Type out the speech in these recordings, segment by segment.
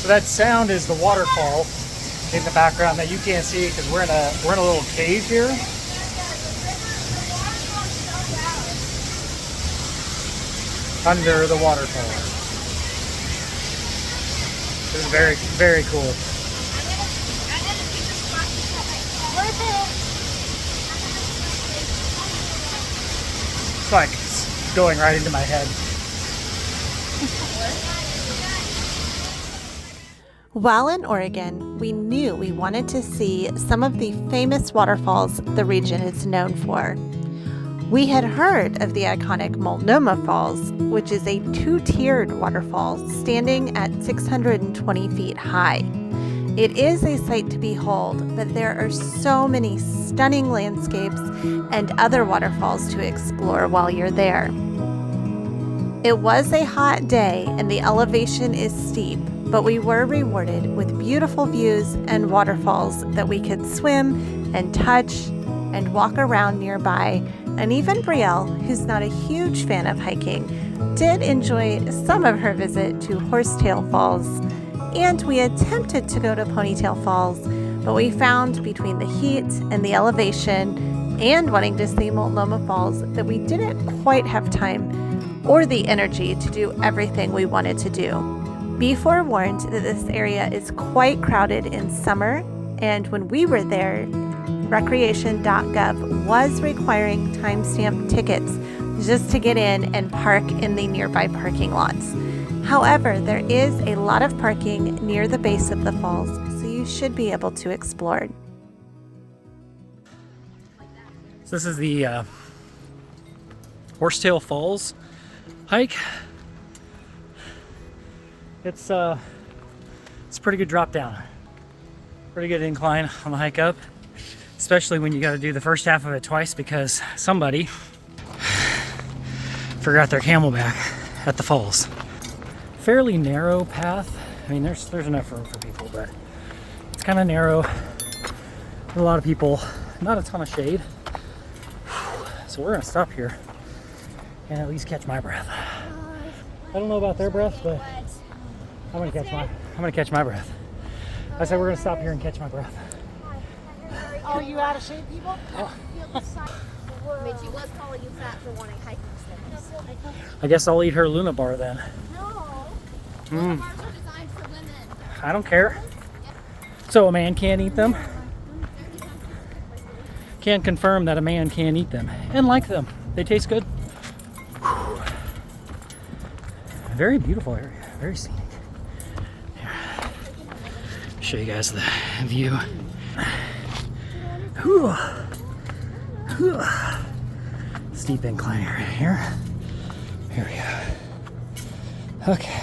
So that sound is the waterfall in the background that you can't see because we're in a little cave here. Under the waterfall. This is very, very cool. It's like it's going right into my head. While in Oregon, we knew we wanted to see some of the famous waterfalls the region is known for. We had heard of the iconic Multnomah Falls, which is a two-tiered waterfall standing at 620 feet high. It is a sight to behold, but there are so many stunning landscapes and other waterfalls to explore while you're there. It was a hot day and the elevation is steep, but we were rewarded with beautiful views and waterfalls that we could swim and touch and walk around nearby. And even Brielle, who's not a huge fan of hiking, did enjoy some of her visit to Horsetail Falls. And we attempted to go to Ponytail Falls, but we found between the heat and the elevation and wanting to see Multnomah Falls that we didn't quite have time or the energy to do everything we wanted to do. Be forewarned that this area is quite crowded in summer, and when we were there, recreation.gov was requiring timestamp tickets just to get in and park in the nearby parking lots. However, there is a lot of parking near the base of the falls, so you should be able to explore. So this is the Horsetail Falls hike. It's a pretty good drop down, pretty good incline on the hike up, especially when you got to do the first half of it twice because somebody forgot their camelback at the falls. Fairly narrow path. I mean, there's enough room for people, but it's kind of narrow. A lot of people, not a ton of shade. So we're gonna stop here and at least catch my breath. I don't know about their breath, but I'm gonna catch my breath. I said we're gonna stop here and catch my breath. Oh, you out of shape, people? Oh. I mean, she was calling you fat for wanting hiking sticks. I guess I'll eat her Luna bar then. No. Luna bars are designed for women. I don't care. So a man can't eat them? Can confirm that a man can eat them and like them. They taste good. Whew. Very beautiful area, very scenic. Show you guys the view. Whew. Whew. Steep incline area here. Here we go. Okay.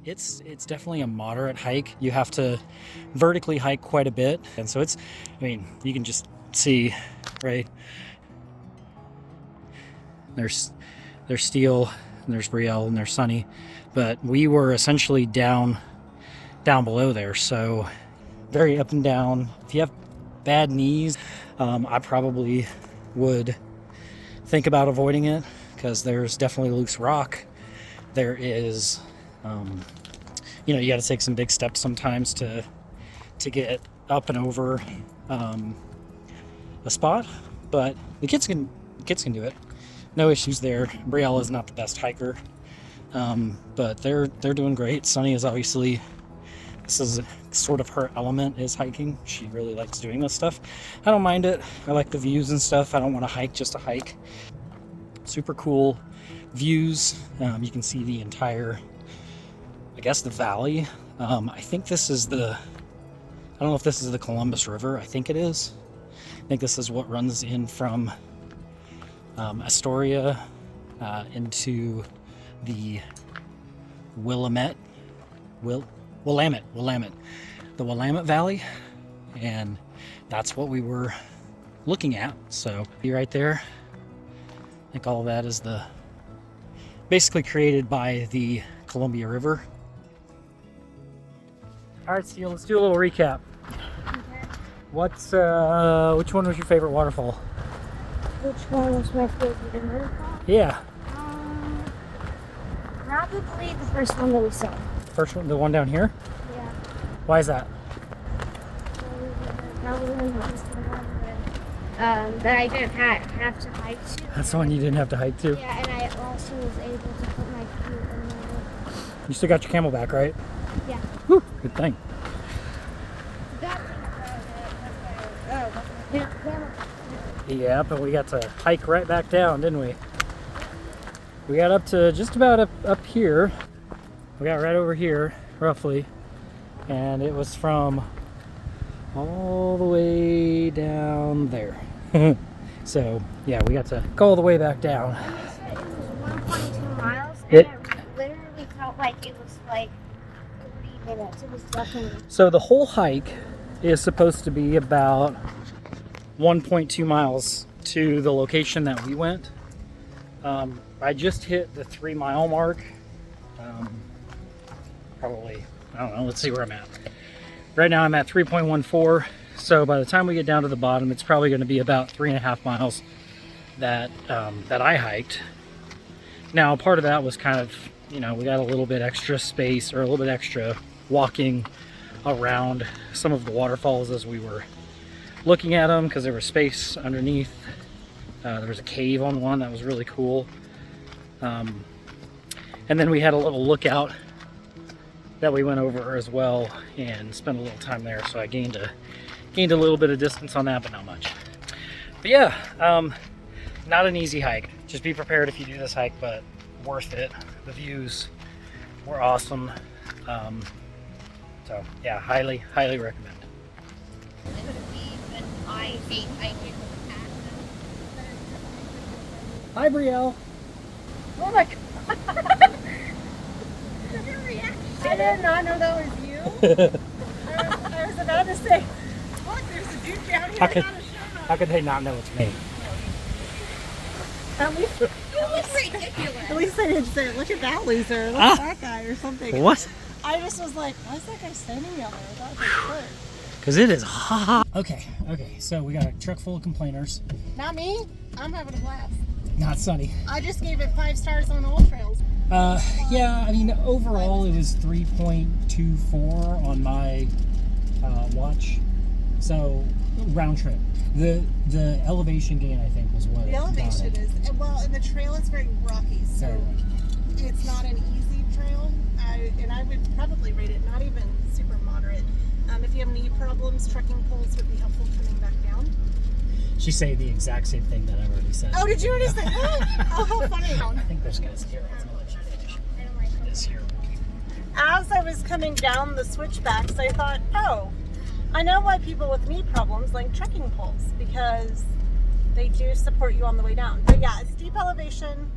It's definitely a moderate hike. You have to vertically hike quite a bit, and so it's, I mean, you can just see, right? There's Steele, and there's Brielle, and there's Sunny, but we were essentially down below there, so very up and down. If you have bad knees, I probably would think about avoiding it because there's definitely loose rock. There is, you got to take some big steps sometimes to get up and over a spot, but the kids can do it. No issues there. Brielle is not the best hiker, but they're doing great. Sunny is obviously, this is sort of her element, is hiking. She really likes doing this stuff. I don't mind it. I like the views and stuff. I don't want to hike just to hike. Super cool views. You can see the entire, I guess, the valley. I think this is I don't know if this is the Columbus River. I think it is. I think this is what runs in from Astoria into the Willamette, the Willamette Valley, and that's what we were looking at. So right there, I think all of that is basically created by the Columbia River. All right, Steele, let's do a little recap. Okay. Which one was your favorite waterfall? Which one was my favorite waterfall? Yeah. Probably the first one that we saw. First one, the one down here? Yeah. Why is that? Probably the one that I didn't have to hike to. That's the one you didn't have to hike to? Yeah, and I also was able to put my feet in there. You still got your camelback, right? Yeah. Whew, good thing. That thing about it. Yeah, but we got to hike right back down, didn't we? We got up to just about up here. We got right over here, roughly. And it was from all the way down there. So, yeah, we got to go all the way back down. It was 1.2 miles, and It- it literally felt like it was like 3 minutes. It was definitely. So the whole hike is supposed to be about 1.2 miles to the location that we went. I just hit the 3-mile mark. Probably, I don't know, let's see where I'm at. Right now I'm at 3.14. So by the time we get down to the bottom, it's probably going to be about 3.5 miles that I hiked. Now, part of that was kind of, you know, we got a little bit extra space or a little bit extra walking around some of the waterfalls as we were looking at them, because there was space underneath. There was a cave on one that was really cool. And then we had a little lookout that we went over as well and spent a little time there. So I gained a little bit of distance on that, but not much. But yeah, not an easy hike. Just be prepared if you do this hike, but worth it. The views were awesome. So yeah, highly recommend. Hi, Brielle. Oh my god. I did not know that was you. I was about to say, look, there's a dude down here. How could they not know it's me? At least you look ridiculous. At least I didn't say, look at that loser. Look at that guy or something. What? I just was like, why is that guy standing down there without his foot? Because it is hot. Okay, so we got a truck full of complainers. Not me. I'm having a blast. Not Sunny. I just gave it 5 stars on all trails. Yeah, I mean, overall it was 3.24 on my watch. So, round trip. The elevation gain, I think, was what. The elevation is, well, and the trail is very rocky, so Very rocky. it's not an easy trail. I would probably rate it not even super moderate. If you have knee problems, trekking poles would be helpful coming back down. She said the exact same thing that I've already said. Oh, did you already say that? Oh, how funny. I think there's guys here. Let's let you finish this here. As I was coming down the switchbacks, I thought, oh, I know why people with knee problems like trekking poles, because they do support you on the way down. But yeah, steep elevation.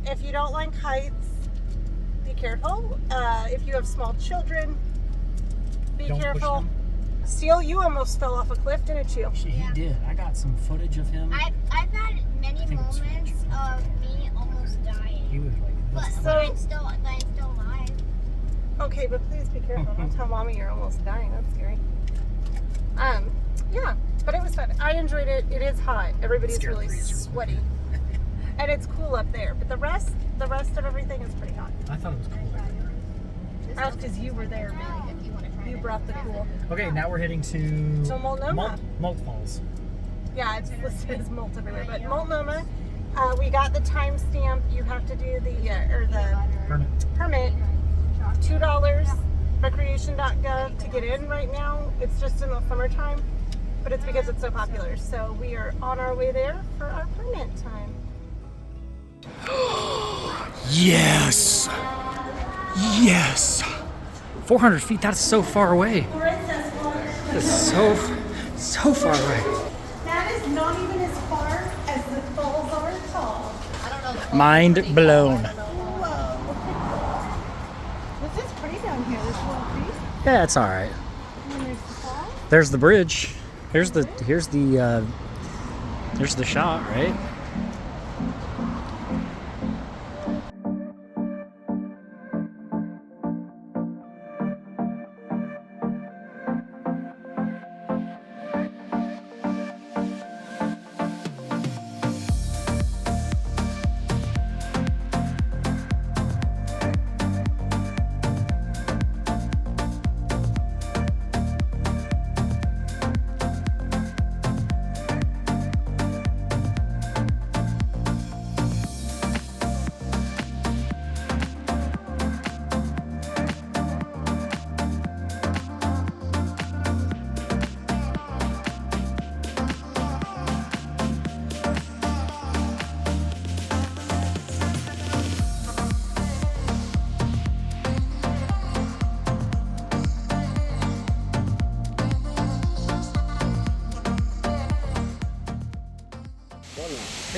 If you don't like heights, be careful. If you have small children, be Don't push careful. them. Seal, you almost fell off a cliff, didn't you? He did. I got some footage of him. I've had many think it was moments of me almost dying. He was like, But this. I'm still alive. Okay, but please be careful. Don't tell mommy you're almost dying. That's scary. Yeah, but it was fun. I enjoyed it. It is hot. Everybody's Scared really freezer. sweaty, and it's cool up there. But the rest of everything is pretty hot. I thought it was cool. That's because you were there, man. You brought the cool. Okay, now we're heading to So Multnomah. Multfalls. Yeah, it's listed as Mult everywhere, but Multnomah. We got the timestamp. You have to do the permit. $2. Recreation.gov to get in right now. It's just in the summertime, but it's because it's so popular. So we are on our way there for our permit time. Yes! Yes! 400 feet, that's so far away. That's so far away. That is not even as far as the falls are tall. Mind blown. This is pretty down here. This little creek. Yeah, it's all right. And there's the falls. There's the bridge. Here's the shot, right?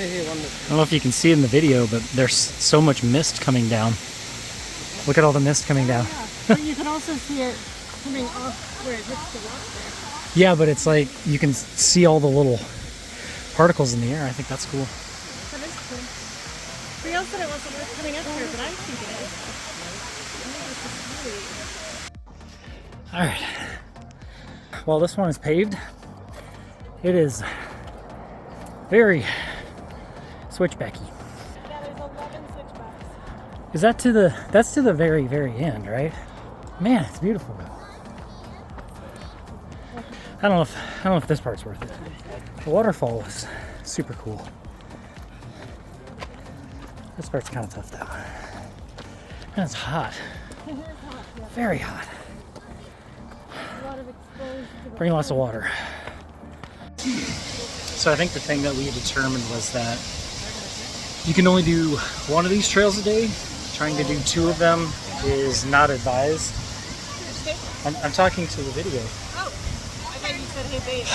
I don't know if you can see in the video, but there's so much mist coming down. Look at all the mist coming down. But you can also see it coming off where it hits the rock there. Yeah, but it's like you can see all the little particles in the air. I think that's cool. That is cool. Brielle said it wasn't worth coming up here, but I think it is. All right. Well, this one is paved. It is very switchbacky. Yeah, there's 11 switchbacks. Is that that's to the very, very end, right? Man, it's beautiful. I don't know if this part's worth it. The waterfall was super cool. This part's kind of tough though. And it's hot. Very hot. Bring lots of water. So I think the thing that we determined was that you can only do one of these trails a day. Trying to do 2 of them is not advised. I'm talking to the video. Oh, I thought you said hey babe.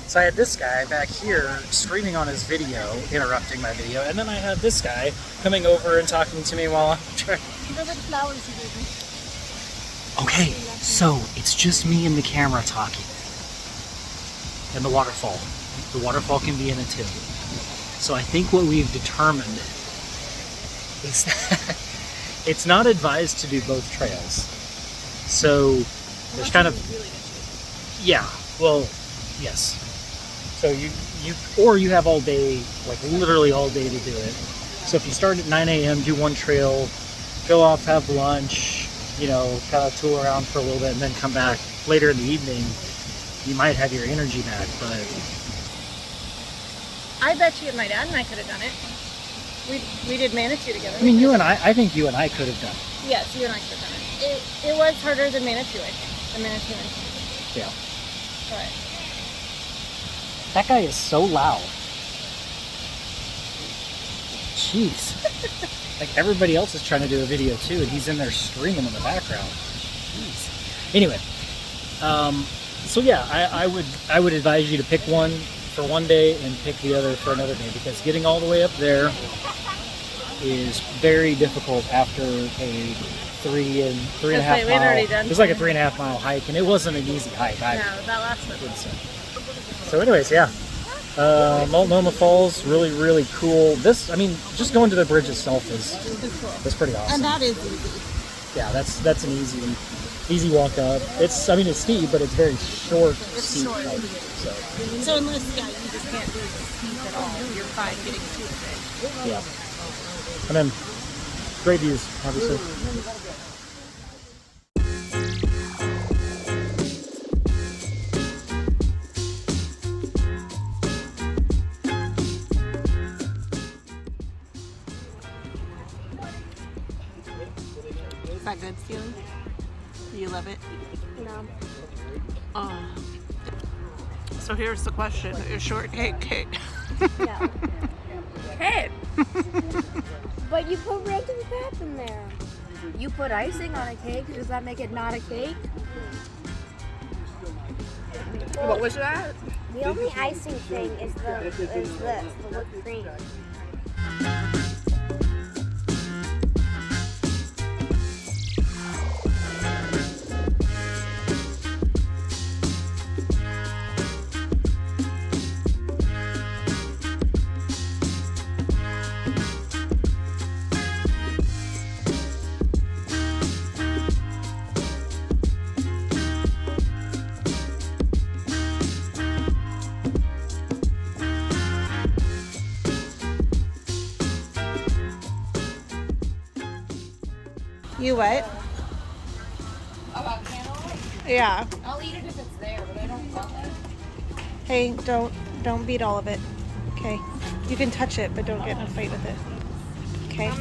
So I had this guy back here screaming on his video, interrupting my video, and then I had this guy coming over and talking to me while I'm trying. Those are the flowers you gave me. Okay, so it's just me and the camera talking. And the waterfall. The waterfall can be in it too. So I think what we've determined is that it's not advised to do both trails. So there's kind of, yeah, well, yes. So you have all day, like literally all day to do it. So if you start at 9 a.m., do one trail, go off, have lunch, you know, kind of tool around for a little bit and then come back later in the evening, you might have your energy back, but I bet you my dad and I could have done it. We did Manitou together. I mean, I think you and I could have done it. Yes, you and I could have done it. It was harder than Manitou, I think. The Manitou. Yeah. But That guy is so loud. Jeez. Like everybody else is trying to do a video too, and he's in there screaming in the background. Jeez. Anyway, so yeah, I would advise you to pick one for one day and pick the other for another day, because getting all the way up there is very difficult after a 3.5 mile. It was like a 3.5 mile hike, and it wasn't an easy hike. no, that last one. So anyways, yeah. Multnomah Falls, really, really cool. This, I mean, just going to the bridge itself is pretty awesome. And that is easy. Yeah, that's an easy walk up. It's steep, but it's very short, steep short. hike. So unless, you just can't do the steep at all, you're fine getting to it. Yeah. And then, great views, obviously. Is that good feeling? Do you love it? No. Oh. So here's the question: is Shortcake Cake? No. Cake. But you put random crap in there. You put icing on a cake. Does that make it not a cake? What was that? The only icing thing is the whipped cream. You what? Yeah. I'll eat it if it's there, but I don't want it. Hey, don't beat all of it. Okay. You can touch it, but don't get in a fight with it. Okay.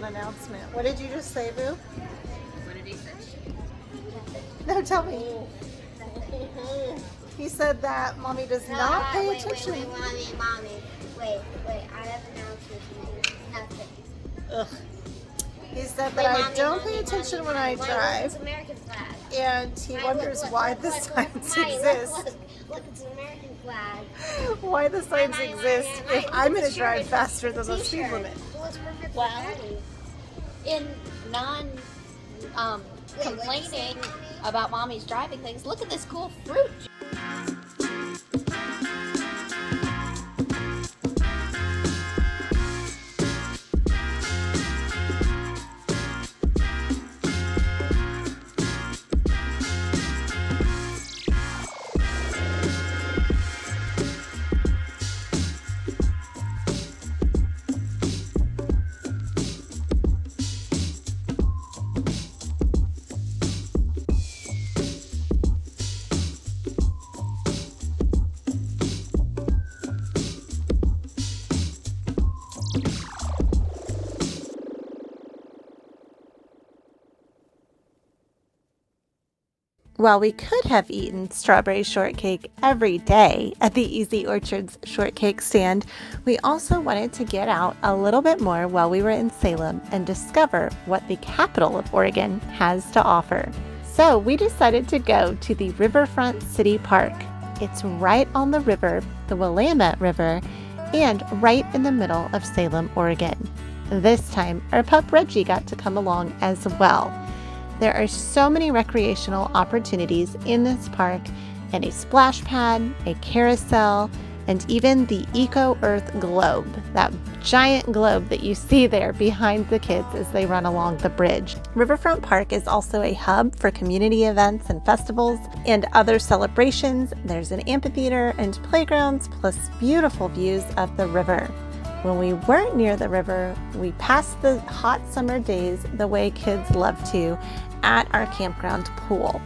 an announcement. What did you just say, Boo? What did he say? No, tell me. He said that Mommy does not pay attention. Wait, Mommy. Wait, I have an announcement. Nothing. Ugh. He said that I don't pay attention when I drive, It's American flag. and he wonders why the signs exist. Look, it's an American flag. Why the signs exist if I'm going to drive faster than the speed limit. Well, it's perfect Wow. for Daddy. In complaining about mommy's driving things, look at this cool fruit. While we could have eaten strawberry shortcake every day at the Easy Orchard's shortcake stand, we also wanted to get out a little bit more while we were in Salem and discover what the capital of Oregon has to offer. So we decided to go to the Riverfront City Park. It's right on the river, the Willamette River, and right in the middle of Salem, Oregon. This time, our pup Reggie got to come along as well. There are so many recreational opportunities in this park, and a splash pad, a carousel, and even the Eco Earth globe, that giant globe that you see there behind the kids as they run along the bridge. Riverfront Park is also a hub for community events and festivals and other celebrations. There's an amphitheater and playgrounds, plus beautiful views of the river. When we weren't near the river, we passed the hot summer days the way kids love to at our campground pool.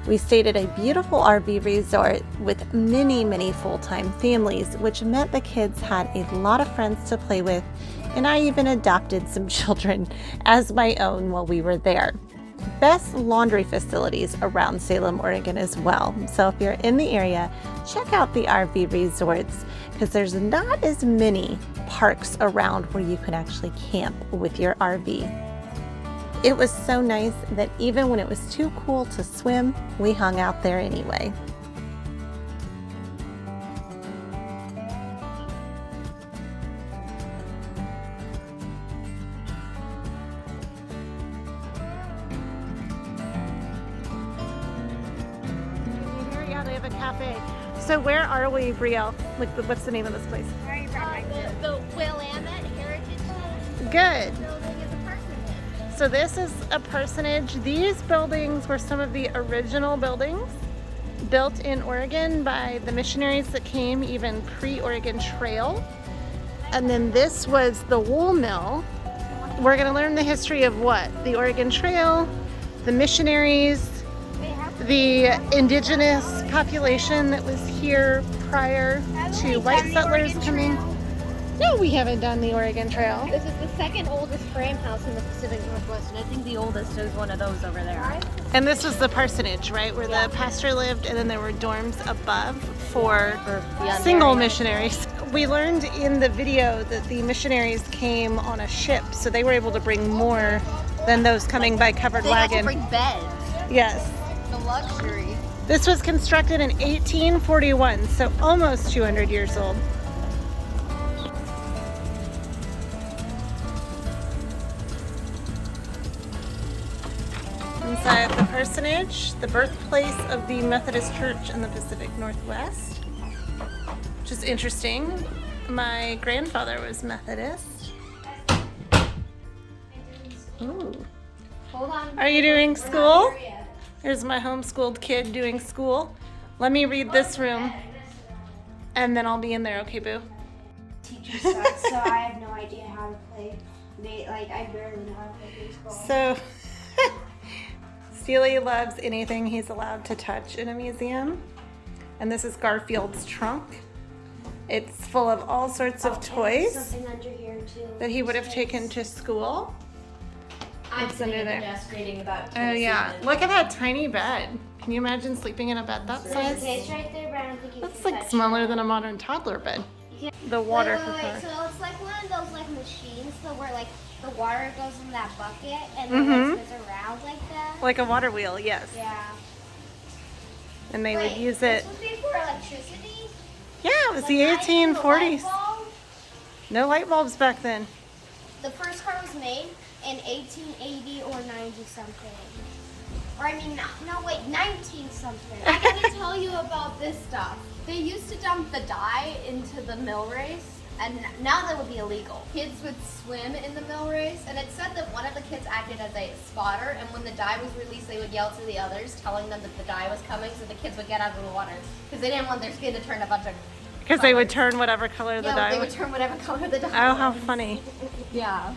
We stayed at a beautiful RV resort with many full-time families, which meant the kids had a lot of friends to play with, and I even adopted some children as my own while we were there. Best laundry facilities around Salem, Oregon as well. So if you're in the area, check out the RV resorts, because there's not as many parks around where you can actually camp with your RV. It was so nice that even when it was too cool to swim, we hung out there anyway. Yeah, they have a cafe. So where are we, Brielle? Like, what's the name of this place? The Willamette Heritage Good. Building is a parsonage. So this is a parsonage. These buildings were some of the original buildings built in Oregon by the missionaries that came even pre-Oregon Trail. And then this was the wool mill. We're going to learn the history of what? The Oregon Trail, the missionaries, the indigenous population that was here prior to white settlers coming. No, we haven't done the Oregon Trail. This is the second oldest frame house in the Pacific Northwest, and I think the oldest is one of those over there. And this was the parsonage, right? Where the pastor lived, and then there were dorms above for single missionaries. We learned in the video that the missionaries came on a ship, so they were able to bring more than those coming by covered They wagon. had to bring beds. Yes. The luxury. This was constructed in 1841, so almost 200 years old. Inside the parsonage, the birthplace of the Methodist Church in the Pacific Northwest, which is interesting. My grandfather was Methodist. Ooh. Hold on. Are you doing school? Here's my homeschooled kid doing school. Let me read this room, and then I'll be in there, okay, Boo? Teacher sucks, so I have no idea how to play. I barely know how to play baseball. So, Steely loves anything he's allowed to touch in a museum. And this is Garfield's trunk. It's full of all sorts of toys Something under here too. that he would have taken to school. I'm What's sitting under at the there? desk reading about Oh yeah, look at that tiny bed. Can you imagine sleeping in a bed that There's a size? cage right there, but I don't think you That's can like touch smaller it. than a modern toddler bed. You The water for wait, her. so it's like one of those like machines so where like the water goes in that bucket and then it spins around like that. Like a water wheel, yes. Yeah. And they would Wait, use it. This would be for electricity? Yeah, it was Like the not even the 1840s. light bulb? No light bulbs back then. The first car was made in 1880 or 90 something. Or I mean, no wait, 19 something. I gotta tell you about this stuff. They used to dump the dye into the mill race, and now that would be illegal. Kids would swim in the mill race, and it said that one of the kids acted as a spotter, and when the dye was released, they would yell to the others, telling them that the dye was coming, so the kids would get out of the water, because they didn't want their skin to turn a bunch of Because they would turn whatever color the yeah, dye they would was. turn whatever color the dye Oh, how was. funny. Yeah.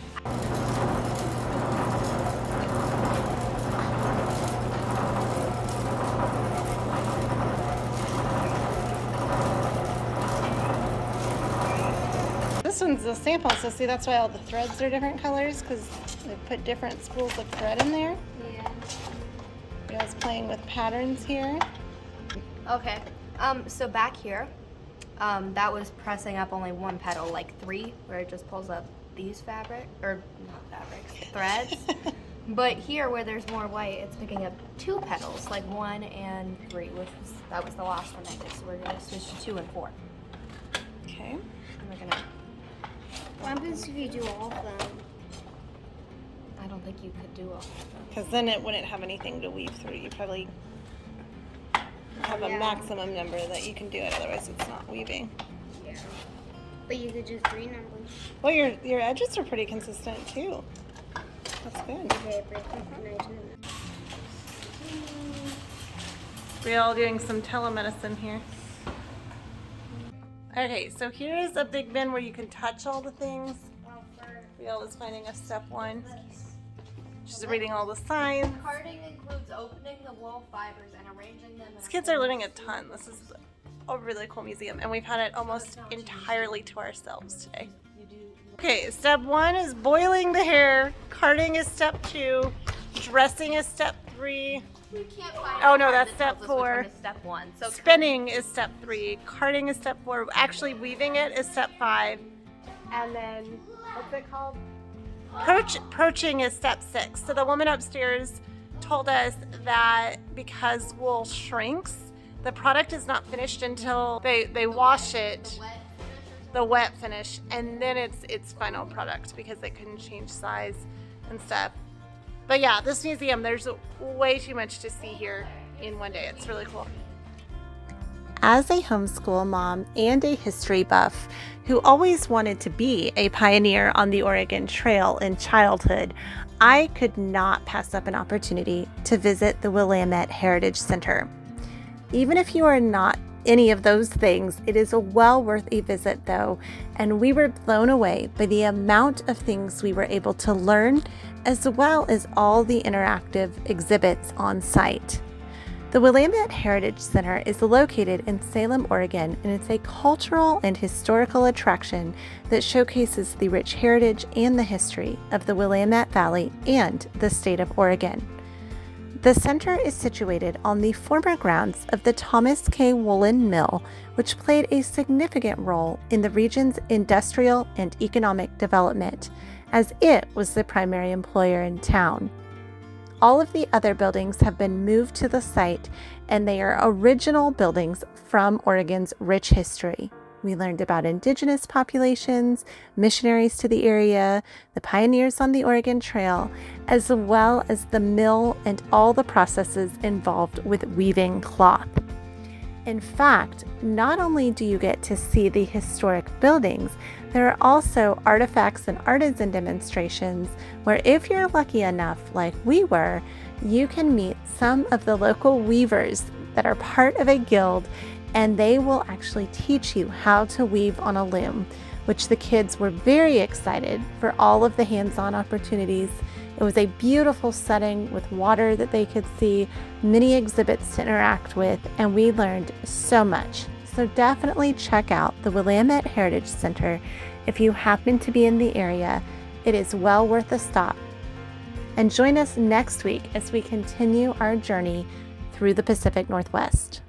This one's a sample, so see that's why all the threads are different colors, because they put different spools of thread in there. Yeah. I was playing with patterns here. Okay. So back here, that was pressing up only one petal, like 3, where it just pulls up these fabric, or not fabrics, threads. But here, where there's more white, it's picking up 2 petals, like 1 and 3, that was the last one I did. So we're gonna switch to 2 and 4. Okay. And we're gonna. What happens if you do all of them? I don't think you could do all of them. Because then it wouldn't have anything to weave through. You probably have a maximum number that you can do it, otherwise it's not weaving. Yeah. But you could just renumber. Well, your edges are pretty consistent too. That's good. Okay, break it. We're all doing some telemedicine here. Okay, so here's a big bin where you can touch all the things. Riel is finding a step 1. She's reading all the signs. Carding includes opening the wool fibers and arranging them. These kids are learning a ton. This is a really cool museum, and we've had it almost entirely to ourselves today. Okay, step 1 is boiling the hair. Carding is step 2. Dressing is step 3. We can't find Oh, a no, card that's that step tells us which 4. one is step 1. So Spinning is step 3. Carding is step 4. Actually, weaving it is step 5. And then, what's it called? Poaching is step 6. So the woman upstairs told us that because wool shrinks, the product is not finished until they wash it, the wet finish, and then it's its final product because it can change size and stuff. But yeah, this museum, there's way too much to see here in one day. It's really cool. As a homeschool mom and a history buff who always wanted to be a pioneer on the Oregon Trail in childhood, I could not pass up an opportunity to visit the Willamette Heritage Center. Even if you are not any of those things, it is well worth a visit though, and we were blown away by the amount of things we were able to learn, as well as all the interactive exhibits on site. The Willamette Heritage Center is located in Salem, Oregon, and it's a cultural and historical attraction that showcases the rich heritage and the history of the Willamette Valley and the state of Oregon. The center is situated on the former grounds of the Thomas K. Woolen Mill, which played a significant role in the region's industrial and economic development, as it was the primary employer in town. All of the other buildings have been moved to the site, and they are original buildings from Oregon's rich history. We learned about indigenous populations, missionaries to the area, the pioneers on the Oregon Trail, as well as the mill and all the processes involved with weaving cloth. In fact, not only do you get to see the historic buildings, there are also artifacts and artisan demonstrations where, if you're lucky enough, like we were, you can meet some of the local weavers that are part of a guild, and they will actually teach you how to weave on a loom, which the kids were very excited for all of the hands-on opportunities. It was a beautiful setting with water that they could see, many exhibits to interact with, and we learned so much. So definitely check out the Willamette Heritage Center if you happen to be in the area. It is well worth a stop. And join us next week as we continue our journey through the Pacific Northwest.